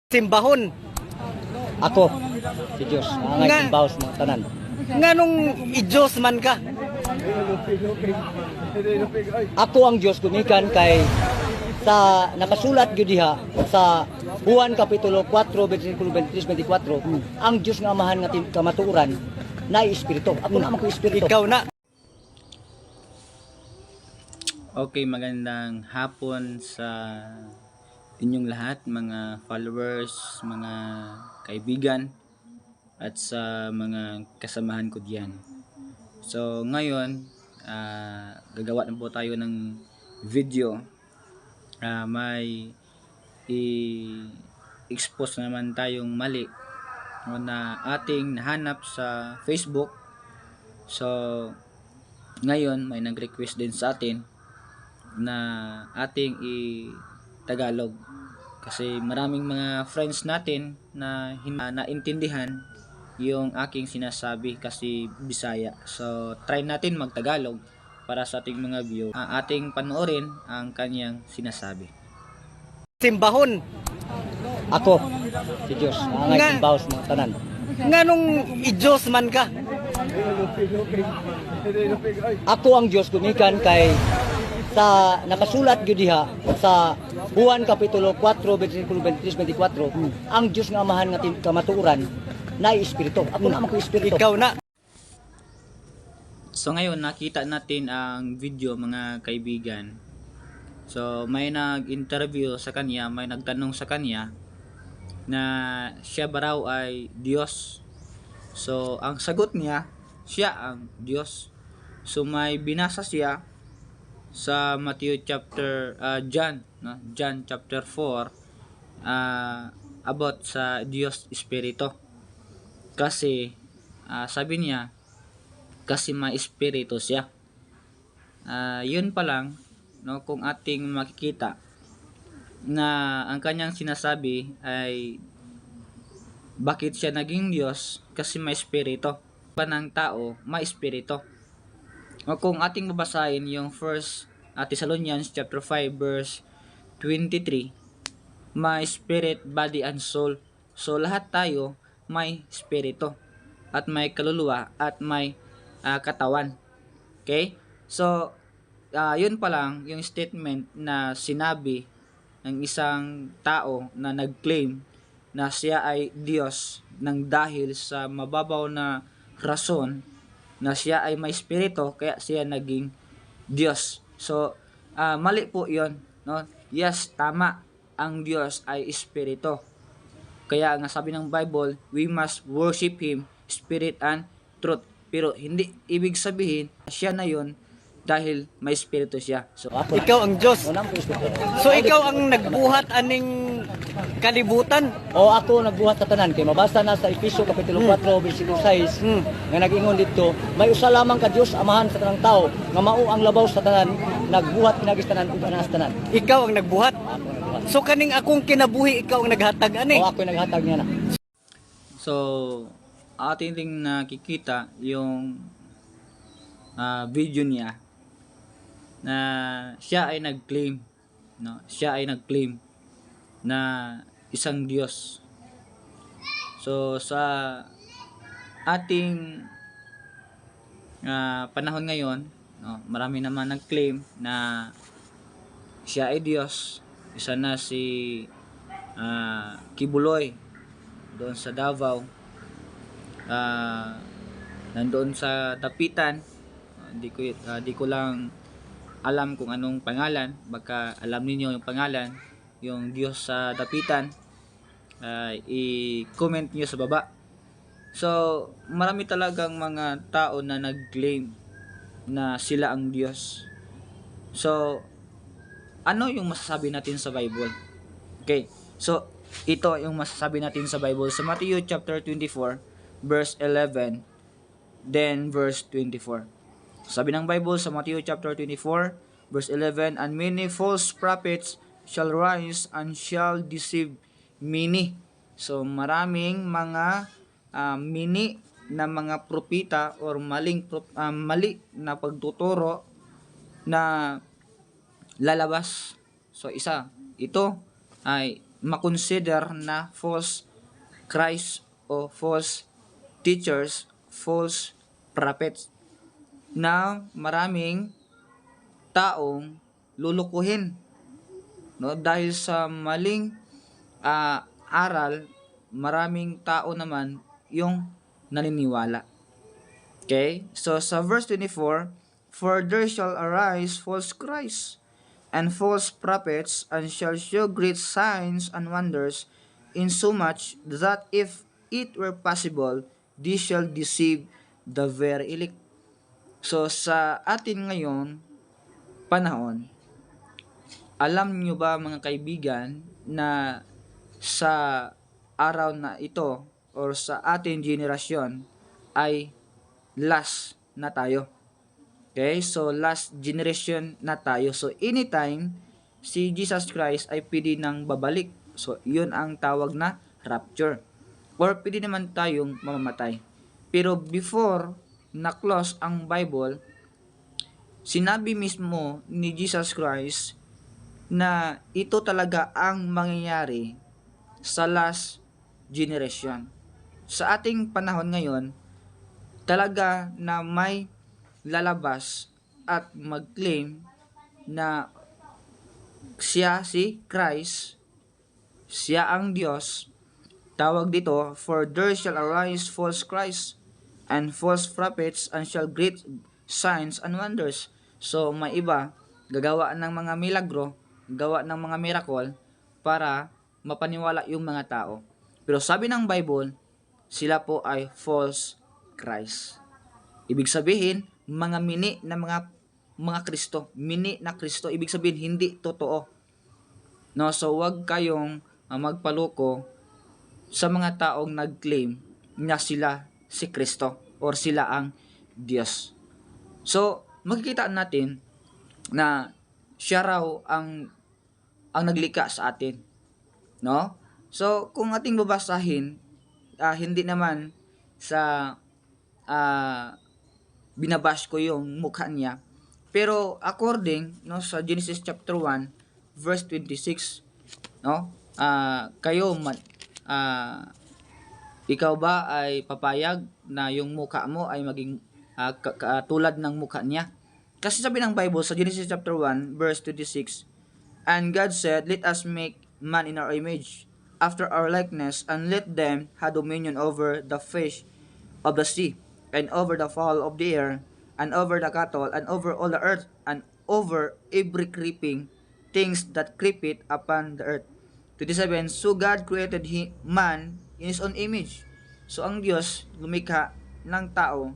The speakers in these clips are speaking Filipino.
Simbahon Ako, si Diyos, angay Nga. simbaos mga tanan. nganong i-Diyos man ka. Ako ang Diyos gumikan kay sa nakasulat gyud diha sa Juan kapitulo 4 bersikulo 23-24, ang Diyos nga amahan nga kamatuoran na espiritu. Ako na ko espiritu. Ikaw na. Okay, magandang hapon sa inyong lahat, mga followers, mga kaibigan, at sa mga kasamahan ko diyan. So, ngayon, gagawa na po tayo ng video. May i-expose naman tayong mali na ating nahanap sa Facebook. So, ngayon, may nag-request din sa atin na ating i-Tagalog kasi maraming mga friends natin na naintindihan yung aking sinasabi kasi Bisaya. So try natin mag-Tagalog para sa ating mga view. Ating panoorin ang kanyang sinasabi. Simbahon Ako, si Diyos, angay Nga. simbaos mga tanan. nganong i-Diyos man ka. Ako ang Diyos gumikan kay sa nakasulat gyud diha sa Juan kapitulo 4 bersikulo 23-24, ang Diyos nga amahan nga kamatuoran na espiritu. Ako na ko espiritu. Ikaw na. So ngayon nakita natin ang video, mga kaibigan. So may nag-interview sa kanya, may nagtanong sa kanya na siya ba raw ay Diyos. So ang sagot niya, siya ang Diyos. So may binasa siya sa Matthew chapter John chapter 4 about sa Diyos Espiritu. Kasi sabi niya kasi may espiritu siya. Yun pa lang, no, kung ating makikita na ang kanyang sinasabi ay bakit siya naging Diyos, kasi may espiritu. Pa ng tao, may espiritu. O kung ating babasahin yung 1 Thessalonians chapter 5 verse 23, may spirit, body, and soul. So lahat tayo may espiritu at may kaluluwa at may katawan. Okay? So yun pa lang yung statement na sinabi ng isang tao na nag-claim na siya ay Diyos nang dahil sa mababaw na rason na siya ay may espiritu kaya siya naging Diyos. So mali po 'yon, no? Yes, tama, ang Diyos ay espiritu. Kaya nga sabi ng Bible, we must worship Him spirit and truth. Pero hindi ibig sabihin siya na 'yon dahil may espiritu siya. So Ako Ikaw ang Diyos. na ko espiritu. So ikaw ang nagbuhat aning kalibutan. O ako nagbuhat sa tanan kay mabasa na sa Efeso kapitulo 4 bersikulo 6 nga nag-ingon dito, may usa lamang ka Dios amahan sa tanang tao nga mao ang labaw sa tanan, nagbuhat pinagis tanan ug ana sa tanan. Ikaw ang nagbuhat. Ako nagbuhat. So kaning akong kinabuhi ikaw ang naghatag ani. O ako naghatag niya na. So, ating ding nakikita yung video niya na siya ay nag-claim, no? Siya ay nag-claim na isang Diyos. So, sa ating panahon ngayon, no, marami naman nag-claim na siya ay Diyos. Isa na si Kibuloy doon sa Davao, nandoon sa Dapitan. Di ko lang alam kung anong pangalan, baka alam niyo yung pangalan, yung Diyos sa Dapitan, i-comment niyo sa baba. So marami talagang mga tao na nag-claim na sila ang Diyos. So ano yung masasabi natin sa Bible? Okay, so ito yung masasabi natin sa Bible sa Matthew chapter 24 verse 11 then verse 24. Sabi ng Bible sa Matthew chapter 24 verse 11, and many false prophets shall rise and shall deceive many. So maraming mga mini na mga propita or mali na pagtuturo na lalabas. So ito ay makonsider na false Christ o false teachers, false prophets na maraming taong lulukuhin, no, dahil sa maling aral, maraming tao naman yung naniniwala. Okay? So sa verse 24, for there shall arise false Christ and false prophets, and shall show great signs and wonders, insomuch that if it were possible, they shall deceive the very elect. So sa atin ngayon panahon, alam nyo ba mga kaibigan na sa araw na ito or sa ating generasyon ay last na tayo. Okay? So last generation na tayo. So anytime si Jesus Christ ay pwede nang babalik. So yun ang tawag na rapture. Or pwede naman tayong mamamatay. Pero before na-close ang Bible, sinabi mismo ni Jesus Christ na ito talaga ang mangyayari sa last generation. Sa ating panahon ngayon, talaga na may lalabas at mag-claim na siya si Christ, siya ang Diyos. Tawag dito, for there shall arise false Christ and false prophets, and shall great signs and wonders. So may iba gagawa ng mga milagro, gawa ng mga miracle para mapaniwala yung mga tao. Pero sabi ng Bible, sila po ay false Christ. Ibig sabihin, mga mini na mga Kristo, mini na Kristo, ibig sabihin hindi totoo. No, so wag kayong magpaloko sa mga taong nag-claim na sila si Kristo or sila ang Diyos. So, makikita natin na siya raw ang naglikha sa atin. No? So, kung ating babasahin, hindi naman sa binabash ko yung mukha niya. Pero according sa Genesis chapter 1 verse 26, no? Ikaw ba ay papayag na yung mukha mo ay maging tulad ng mukha niya? Kasi sabi ng Bible sa Genesis chapter 1 verse 26, and God said, let us make man in our image, after our likeness, and let them have dominion over the fish of the sea, and over the fowl of the air, and over the cattle, and over all the earth, and over every creeping things that creepeth upon the earth. 27, so God created man in His own image. So ang Diyos lumikha ng tao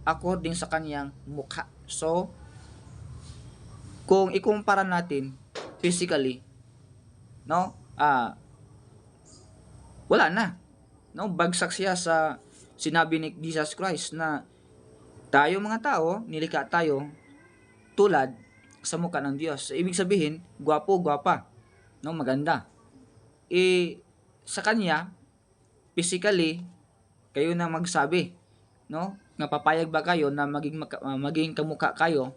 according sa kanyang mukha. So kung ikumpara natin physically, no, wala na, no, bagsak siya sa sinabi ni Jesus Christ na tayo mga tao, nilikha tayo tulad sa mukha ng Diyos. So, ibig sabihin, gwapo, gwapa, no, maganda. Sa kanya, physically, kayo na magsabi, no, napapayag ba kayo na maging kamukha kayo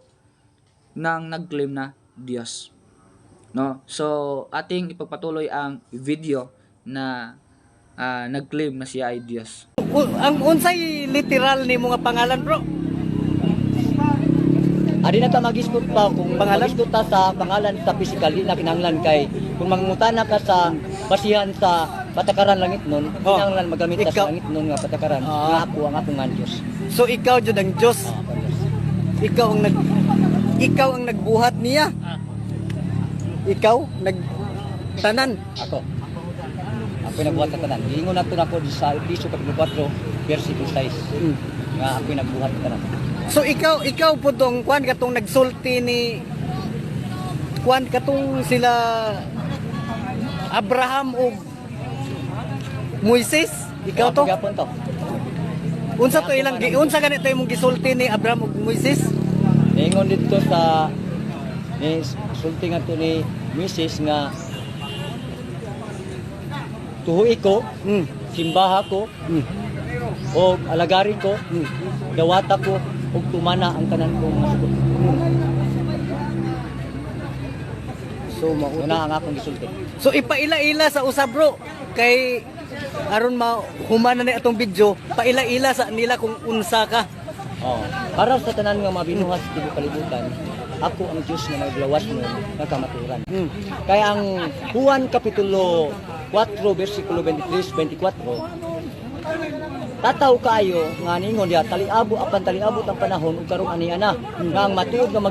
ng nag-claim na Diyos, no? So ating ipagpatuloy ang video na nag-claim na siya ay Diyos. Ang unsay literal ni mga pangalan, bro? Adi na ta magisgot pa kung magisgot ta sa pangalan sa physically na kinahanglan kay kung mangutana ka sa basihan sa patakaran langit nun, kinahanglan magamit ta sa langit nun nga patakaran nga ako ang akong nga Diyos. So ikaw jud ang Diyos. Ikaw ang nagbuhat niya. Ikaw nagtanan. Ako nagbuhat sa tanan. Ingon nato nako sa Efeso kapitulo 4 versikulo 6. Nga ako nagbuhat sa tanan. So ikaw po tong kwan katong nagsulti ni kwan katong sila Abraham o Moises, ikaw to? Gapon to. Unsa to ilang unsa ganito imong gisulti ni Abraham ug Moises? Ingon dito sa ni sulti nga to ni Moises nga tuhoy ko, simbaha ko, o alagari ko, dawata ko, ug tumana ang tanan kong masugod. So mao. Una ang akong gisulti. So ipaila-ila sa usab bro kay aron humana ni atong video, paila-ila sa nila kung unsa ka. Oh, para sa tanan nga mabinuhas tibuok kalibutan, ako ang Dios nga naglawas mo nga kamaturan. Kaya ang Juan kapitulo 4 bersikulo 23-24 tataw kayo nga ningon diha taliabo apan taliabot ang panahon ug karong ani ana nga ang matuod nga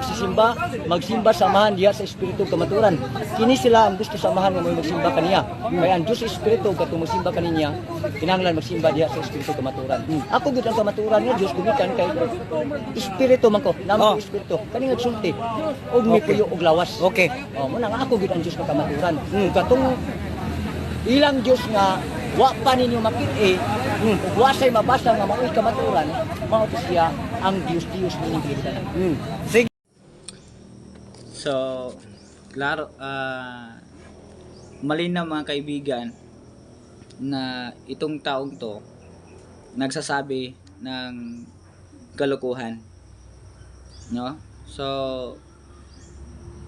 magsimba samahan diha sa espiritu ug kamaturan. Kini sila ang gusto samahan nga may magsimba kaniya. Kaya ang Dios espiritu katong magsimba kaniya kinahanglan magsimba diha sa espiritu ug kamaturan. Ako gid ang kamaturan nga Dios gumikan kay espiritu man ko, namo espiritu. Kani nga sulti ug may puyo ug lawas. Okay. Oh, mo nga ako gid ang Dios nga kamaturan. Katong ilang Dios nga wa pa ninyo makit wa say mabasa nga mao'y kamaturan, mao to siya ang Dios ninyo kalibutan. Sige. So, klaro, malinaw mga kaibigan na itong taong to nagsasabi ng kalokohan. No? So,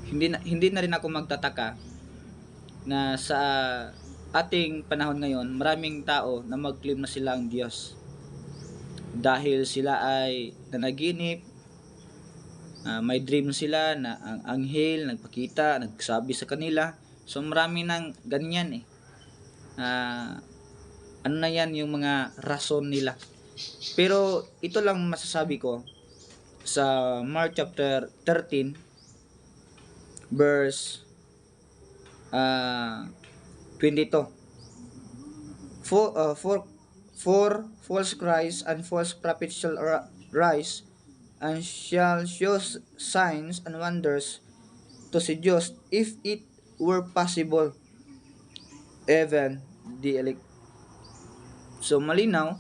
hindi na rin ako magtataka na sa ating panahon ngayon, maraming tao na mag-claim na sila ang Diyos. Dahil sila ay nanaginip, may dream sila na ang anghel nagpakita, nagsabi sa kanila. So marami nang ganyan ano na yan yung mga rason nila. Pero ito lang masasabi ko sa Mark chapter 13 verse 22. For false Christ and false prophets shall rise and shall show signs and wonders to seduce, if it were possible, even the elect. So malinaw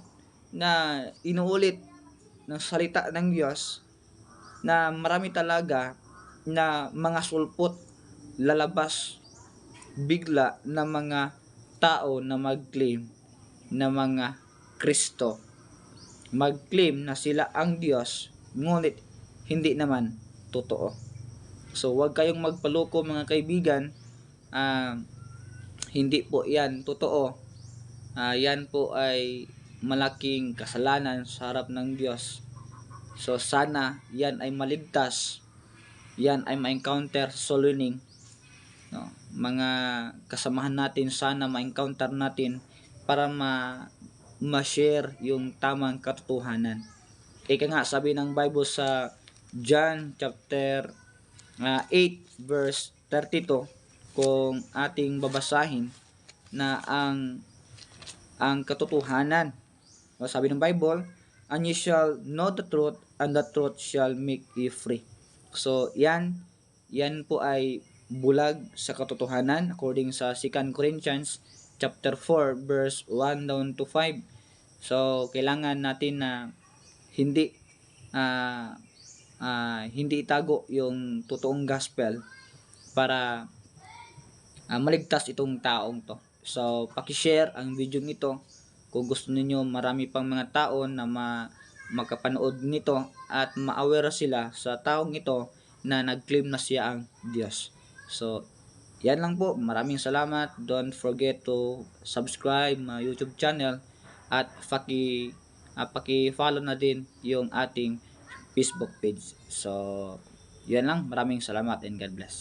na inuulit ng salita ng Diyos na marami talaga na mga sulpot lalabas bigla na mga tao na mag-claim na mga Kristo. Mag-claim na sila ang Diyos, ngunit hindi naman totoo. So huwag kayong magpaloko mga kaibigan, hindi po yan totoo. Yan po ay malaking kasalanan sa harap ng Diyos. So sana yan ay maligtas, yan ay ma-encounter soul winning. No, mga kasamahan natin sana ma-encounter natin para ma-share yung tamang katotohanan. Ika nga sabi ng Bible sa John chapter 8 verse 32, kung ating babasahin na ang katotohanan. Sabi ng Bible, and you shall know the truth, and the truth shall make you free. So yan po ay bulag sa katotohanan according sa 2 Corinthians chapter 4 verse 1 down to 5. So kailangan natin na hindi itago yung totoong gospel para maligtas itong taong to. So paki-share ang video nito kung gusto niyo marami pang mga tao na makapanood nito at ma-aware sila sa taong ito na nag-claim na siya ang Diyos. So, yan lang po. Maraming salamat. Don't forget to subscribe my YouTube channel at paki-follow na din yung ating Facebook page. So, yan lang. Maraming salamat and God bless.